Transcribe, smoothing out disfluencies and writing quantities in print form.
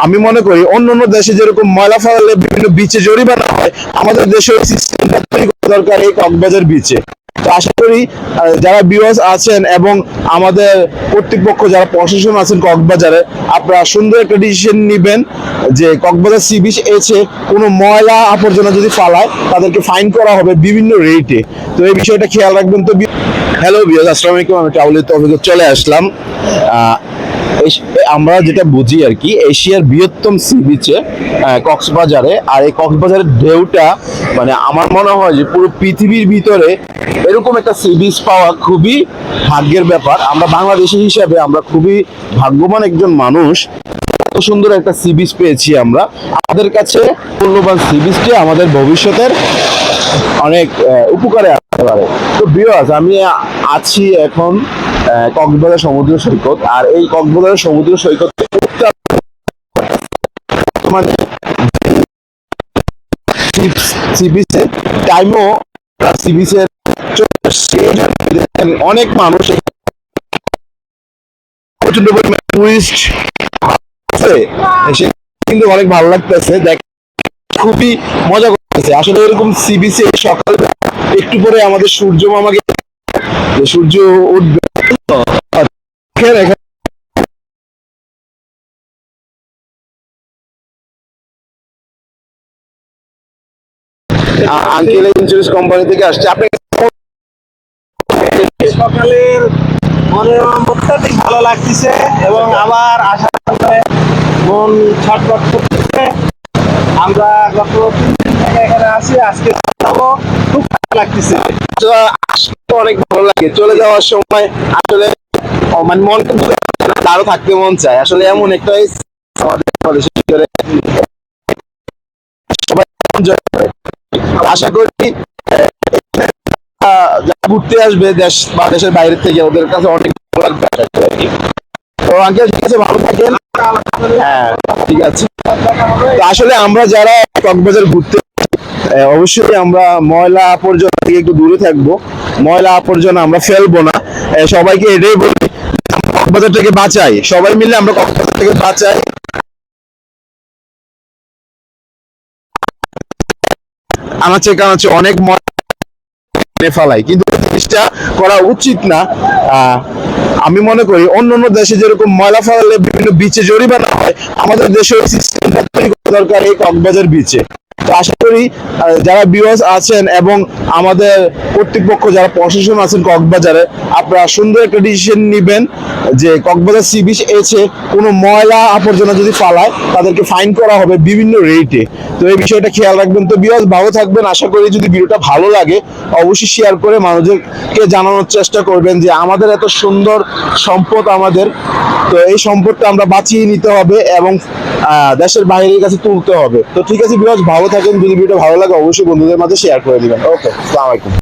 আমি মনে করি অন্যান্য দেশে যেরকম ময়লা ফেলালে বিভিন্ন বিচে জরিমানা হয়, আমাদের দেশে ওই সিস্টেমটা তৈরি করা দরকার এই কক্সবাজার বিচে। তো আশা করি যারা ভিউয়ার্স আছেন এবং আমাদের কর্তৃপক্ষ যারা প্রশাসন আছেন কক্সবাজারে, আপনারা সুন্দর একটা ডিসিশন নেবেন যে কক্সবাজার সি বিচ এসে কোনো ময়লা আবর্জনা যদি ফালায় তাদেরকে ফাইন করা হবে বিভিন্ন রেটে। তো এই বিষয়টা খেয়াল রাখবেন। তো হ্যালো ভিউয়ার্স, আসসালামু আলাইকুম, আমি ট্রাভেলের তৌফিকে চলে আসলাম। আমরা যেটা বুঝি আর কি, এশিয়ার বৃহত্তম সি বিচে কক্সবাজারে। আর এই কক্সবাজারের ঢেউটা মানে আমার মনে হয় যে পুরো পৃথিবীর ভিতরে এরকম একটা সি বিচ পাওয়া খুবই ভাগ্যের ব্যাপার। আমরা বাংলাদেশি হিসাবে আমরা খুবই ভাগ্যবান একজন মানুষ, এত সুন্দর একটা সি বিচ পেয়েছি আমরা। আমাদের কাছে মূল্যবান সি বিচটি আমাদের ভবিষ্যতের অনেক উপকারে আসতে পারে। তো ভিউয়ার্স, আমি আছি এখন কক্সবাজার সমুদ্র সৈকত। আর এই কক্সবাজার সমুদ্র সৈকত মানে সি বিচের টাইমও সি বিচের অনেক মানুষ, প্রচন্ড পরিমাণে টুরিস্ট আছে, কিন্তু অনেক ভালো লাগতেছে, দেখ খুবই মজা করতেছে। আসলে এরকম সি বিচে সকাল একটু পরে আমাদের সূর্য মামাকে সূর্য উঠবে আঙ্কেল ইন্স্যুরেন্স কোম্পানি থেকে আসছে। আপনি সকালের মনটা ঠিক ভালো লাগতেছে এবং আবার আসার পরে মন ছটফট করতেছে। আমরা গত 3 দিন থেকে এখানে আছি, আজকে যাবো, খুব ভালো লাগতেছে। অনেক ভালো লাগে। চলে যাওয়ার সময় আসলে মানে মন আরো থাকতে মন চায়। আসলে এমন একটা আমাদের বিশেষ করে সবাই এনজয় করে। আশা করি যারা ঘুরতে আসবে দেশ বা দেশের বাইরে থেকে, ওদের কাছে অনেক ভালো লাগবে। তো আঙ্কেল ঠিক আছে, ভালো থাকেন। হ্যাঁ ঠিক আছে। তো আসলে আমরা যারা কক্সবাজার ঘুরতে অবশ্যই আমরা ময়লা আবর্জনা থেকে একটু দূরে থাকবো, ময়লা আবর্জনা আমরা ফেলবো না। সবাইকে এটাই বলি, কক্সবাজার থেকে বাঁচাই, সবাই মিলে আমরা কক্সবাজার থেকে বাঁচাই। আনাচে কানাচে অনেক ফেলাই, কিন্তু জিনিসটা করা উচিত না। আমি মনে করি অন্যান্য দেশে যেরকম ময়লা ফেলালে বিভিন্ন বিচে জরিমানা হয়, আমাদের দেশে ওই সিস্টেমটা তৈরি করা দরকার এই কক্সবাজার বিচে। তো আশা করি যারা ভিউয়ার্স আছেন এবং আমাদের কর্তৃপক্ষ যারা প্রশাসন আছেন কক্সবাজারে, আপনারা সুন্দর একটা ডিসিশন নেবেন যে কক্সবাজার সি বিচ এসে কোনো ময়লা আবর্জনা যদি ফালায় তাদেরকে ফাইন করা হবে বিভিন্ন রেটে। তো এই বিষয়টা খেয়াল রাখবেন। তো ভিউয়ার্স, ভালো থাকবেন। আশা করি যদি ভিডিওটা ভালো লাগে অবশ্যই শেয়ার করে মানুষদেরকে জানানোর চেষ্টা করবেন যে আমাদের এত সুন্দর সম্পদ আমাদের, তো এই সম্পদটা আমরা বাঁচিয়ে নিতে হবে এবং দেশের বাইরের কাছে তুলতে হবে। তো ঠিক আছে ভিউয়ার্স, ভালো থাকেন। যদি ভিডিওটা ভালো লাগে অবশ্যই বন্ধুদের মাঝে শেয়ার করে দিবেন। ওকে, আসসালামু আলাইকুম।